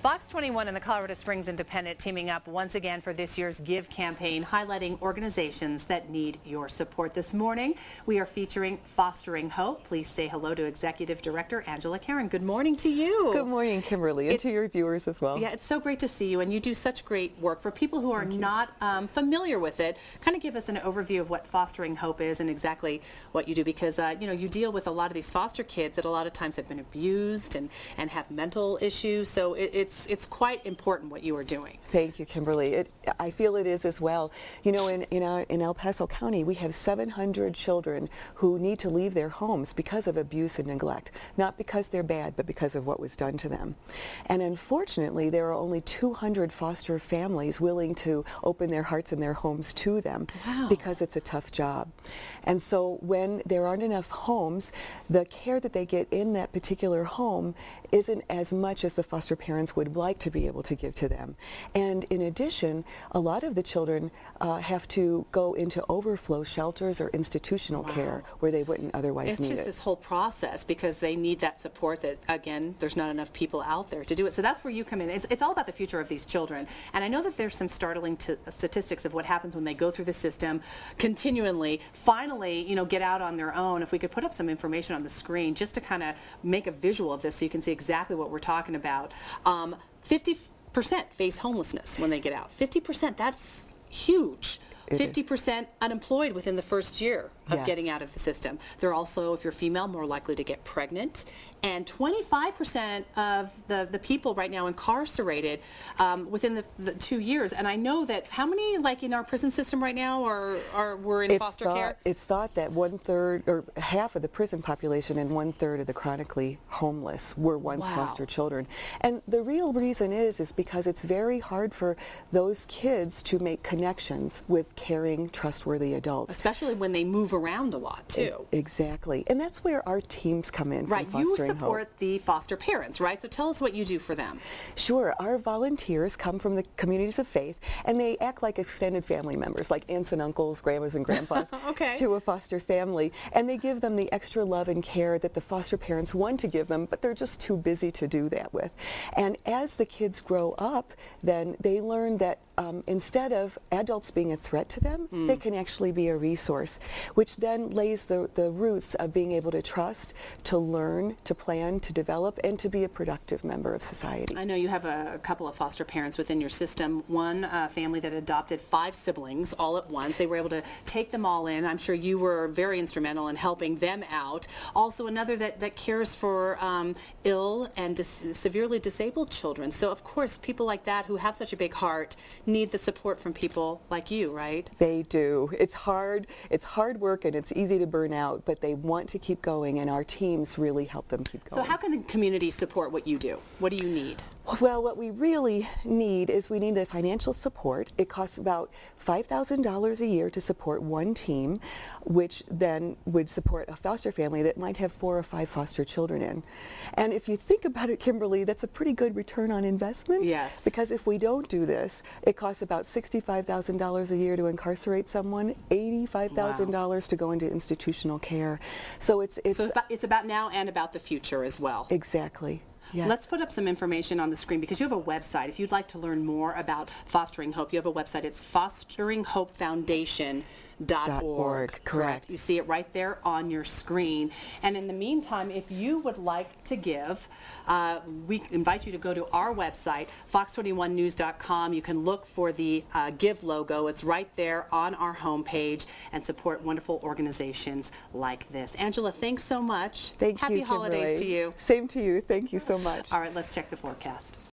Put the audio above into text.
Fox 21 and the Colorado Springs Independent teaming up once again for this year's Give campaign, highlighting organizations that need your support. This morning, we are featuring Fostering Hope. Please say hello to Executive Director Angela Karen. Good morning to you. Good morning, Kimberly, and to your viewers as well. Yeah, it's so great to see you, and you do such great work. For people who are not familiar with it, kind of give us an overview of what Fostering Hope is and exactly what you do, because you know, you deal with a lot of these foster kids that a lot of times have been abused and have mental issues, so it's quite important what you are doing. Thank you, Kimberly. I feel it is as well. You know, in El Paso County, we have 700 children who need to leave their homes because of abuse and neglect. Not because they're bad, but because of what was done to them. And unfortunately, there are only 200 foster families willing to open their hearts and their homes to them. Wow. Because it's a tough job. And so when there aren't enough homes, the care that they get in that particular home isn't as much as the foster parents would like to be able to give to them. And in addition, a lot of the children have to go into overflow shelters or institutional care where they wouldn't otherwise need it. It's just this whole process because they need that support that, again, there's not enough people out there to do it. So that's where you come in. It's all about the future of these children. And I know that there's some startling statistics of what happens when they go through the system continually, finally, you know, get out on their own. If we could put up some information on the screen just to kind of make a visual of this so you can see exactly what we're talking about. 50% face homelessness when they get out. 50%, that's huge. 50% unemployed within the first year of getting out of the system. They're also, if you're female, more likely to get pregnant. And 25% of the people right now incarcerated within the 2 years. And I know that, how many, like in our prison system right now, were in foster care? It's thought that 1/3 or half of the prison population and 1/3 of the chronically homeless were once foster children. And the real reason is because it's very hard for those kids to make connections with caring, trustworthy adults. Especially when they move around a lot, too. Exactly. And that's where our teams come in. Right. You support the foster parents, right? So tell us what you do for them. Sure. Our volunteers come from the communities of faith, and they act like extended family members, like aunts and uncles, grandmas and grandpas, to a foster family. And they give them the extra love and care that the foster parents want to give them, but they're just too busy to do that with. And as the kids grow up, then they learn that instead of adults being a threat to them, they can actually be a resource, which then lays the roots of being able to trust, to learn, to plan, to develop, and to be a productive member of society. I know you have a couple of foster parents within your system. One family that adopted 5 siblings all at once. They were able to take them all in. I'm sure you were very instrumental in helping them out. Also another that cares for ill and severely disabled children. So of course people like that who have such a big heart need the support from people like you, right? They do. It's hard work, and it's easy to burn out, but they want to keep going, and our teams really help them keep going. So how can the community support what you do? What do you need? Well, what we really need is we need the financial support. It costs about $5,000 a year to support one team, which then would support a foster family that might have 4 or 5 foster children in. And if you think about it, Kimberly, that's a pretty good return on investment. Yes. Because if we don't do this, it costs about $65,000 a year to incarcerate someone, $85,000 to go into institutional care. So it's about now and about the future as well. Exactly. Yes. Let's put up some information on the screen because you have a website. If you'd like to learn more about Fostering Hope, you have a website. It's fosteringhopefoundation.org. Correct. You see it right there on your screen. And in the meantime, if you would like to give, we invite you to go to our website, fox21news.com. You can look for the Give logo. It's right there on our homepage, and support wonderful organizations like this. Angela, thanks so much. Thank you, Happy holidays to you. Same to you. Thank you so much. All right, let's check the forecast.